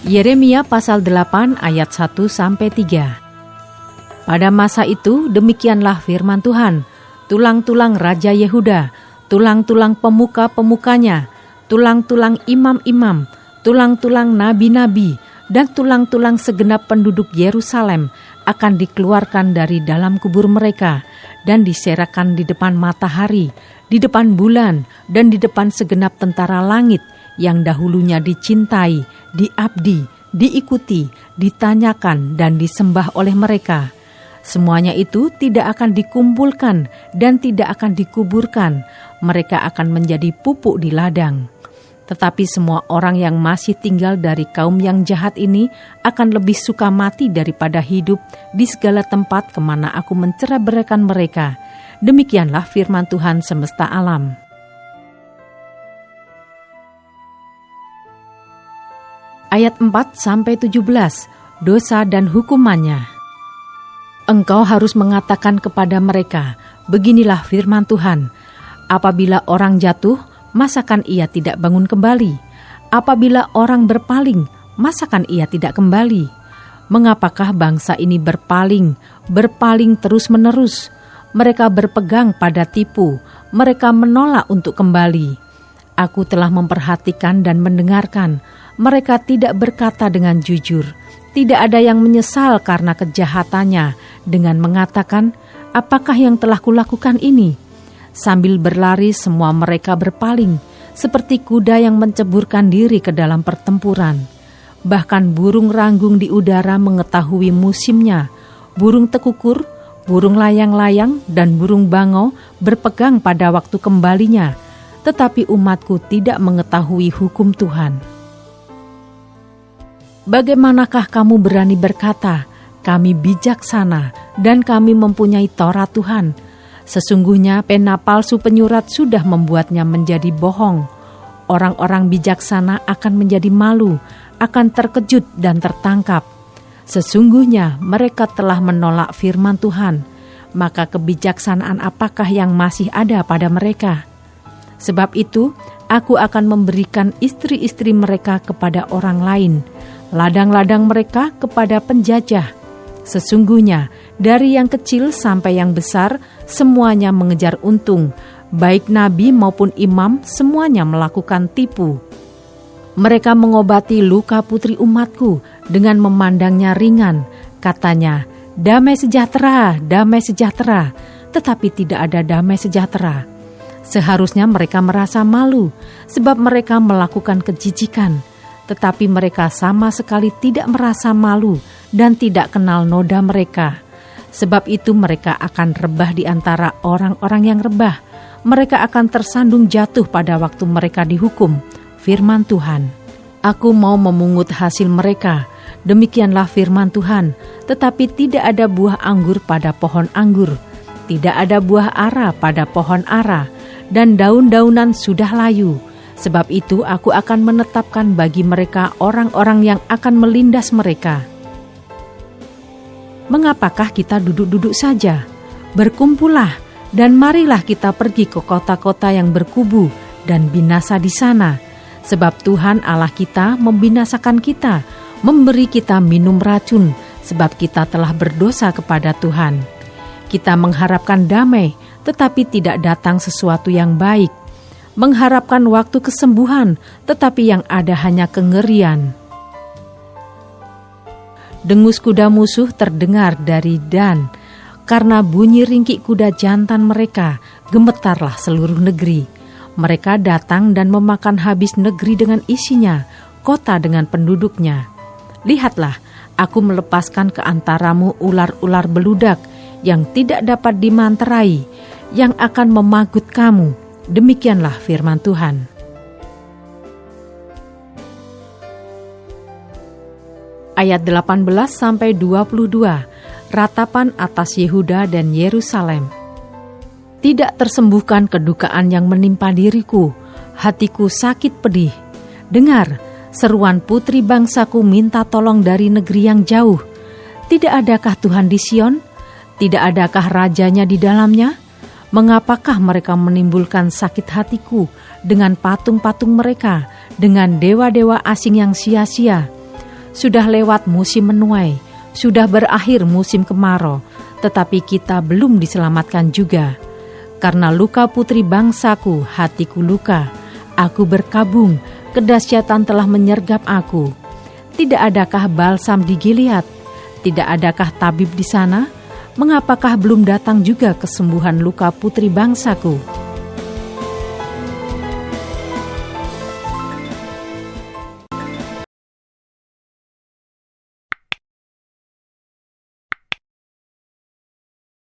Yeremia pasal 8 ayat 1-3. Pada masa itu demikianlah firman Tuhan, tulang-tulang Raja Yehuda, tulang-tulang pemuka-pemukanya, tulang-tulang imam-imam, tulang-tulang nabi-nabi, dan tulang-tulang segenap penduduk Yerusalem akan dikeluarkan dari dalam kubur mereka dan diserahkan di depan matahari, di depan bulan, dan di depan segenap tentara langit yang dahulunya dicintai, diabdi, diikuti, ditanyakan, dan disembah oleh mereka. Semuanya itu tidak akan dikumpulkan dan tidak akan dikuburkan. Mereka akan menjadi pupuk di ladang. Tetapi semua orang yang masih tinggal dari kaum yang jahat ini akan lebih suka mati daripada hidup di segala tempat kemana aku mencerai-beraikan mereka. Demikianlah firman Tuhan semesta alam. Ayat 4-17, dosa dan hukumannya. Engkau harus mengatakan kepada mereka, beginilah firman Tuhan, apabila orang jatuh, masakan ia tidak bangun kembali? Apabila orang berpaling, masakan ia tidak kembali? Mengapakah bangsa ini berpaling terus-menerus? Mereka berpegang pada tipu, mereka menolak untuk kembali. Aku telah memperhatikan dan mendengarkan, mereka tidak berkata dengan jujur. Tidak ada yang menyesal karena kejahatannya dengan mengatakan, apakah yang telah kulakukan ini? Sambil berlari semua mereka berpaling, seperti kuda yang menceburkan diri ke dalam pertempuran. Bahkan burung ranggung di udara mengetahui musimnya. Burung tekukur, burung layang-layang, dan burung bangau berpegang pada waktu kembalinya. Tetapi umatku tidak mengetahui hukum Tuhan. Bagaimanakah kamu berani berkata, kami bijaksana dan kami mempunyai Taurat Tuhan? Sesungguhnya pena palsu penyurat sudah membuatnya menjadi bohong. Orang-orang bijaksana akan menjadi malu, akan terkejut dan tertangkap. Sesungguhnya mereka telah menolak firman Tuhan, maka kebijaksanaan apakah yang masih ada pada mereka? Sebab itu, aku akan memberikan istri-istri mereka kepada orang lain, ladang-ladang mereka kepada penjajah. Sesungguhnya dari yang kecil sampai yang besar semuanya mengejar untung, baik nabi maupun imam semuanya melakukan tipu. Mereka mengobati luka putri umatku dengan memandangnya ringan. Katanya, damai sejahtera, tetapi tidak ada damai sejahtera. Seharusnya mereka merasa malu sebab mereka melakukan kejijikan. Tetapi mereka sama sekali tidak merasa malu dan tidak kenal noda mereka. Sebab itu mereka akan rebah di antara orang-orang yang rebah. Mereka akan tersandung jatuh pada waktu mereka dihukum. Firman Tuhan, aku mau memungut hasil mereka. Demikianlah firman Tuhan. Tetapi tidak ada buah anggur pada pohon anggur. Tidak ada buah ara pada pohon ara. Dan daun-daunan sudah layu. Sebab itu aku akan menetapkan bagi mereka orang-orang yang akan melindas mereka. Mengapakah kita duduk-duduk saja? Berkumpullah dan marilah kita pergi ke kota-kota yang berkubu dan binasa di sana. Sebab Tuhan Allah kita membinasakan kita, memberi kita minum racun, sebab kita telah berdosa kepada Tuhan. Kita mengharapkan damai, tetapi tidak datang sesuatu yang baik. Mengharapkan waktu kesembuhan, tetapi yang ada hanya kengerian. Dengus kuda musuh terdengar dari Dan, karena bunyi ringkik kuda jantan mereka, gemetarlah seluruh negeri. Mereka datang dan memakan habis negeri dengan isinya, kota dengan penduduknya. Lihatlah, aku melepaskan ke antaramu ular-ular beludak yang tidak dapat dimanterai, yang akan memagut kamu. Demikianlah firman Tuhan. Ayat 18-22, ratapan atas Yehuda dan Yerusalem. Tidak tersembuhkan kedukaan yang menimpa diriku, hatiku sakit pedih. Dengar, seruan putri bangsaku minta tolong dari negeri yang jauh. Tidak adakah Tuhan di Sion? Tidak adakah rajanya di dalamnya? Mengapakah mereka menimbulkan sakit hatiku dengan patung-patung mereka, dengan dewa-dewa asing yang sia-sia? Sudah lewat musim menuai, sudah berakhir musim kemarau, tetapi kita belum diselamatkan juga. Karena luka putri bangsaku, hatiku luka. Aku berkabung, kedahsyatan telah menyergap aku. Tidak adakah balsam di Gilead? Tidak adakah tabib di sana? Mengapakah belum datang juga kesembuhan luka putri bangsaku?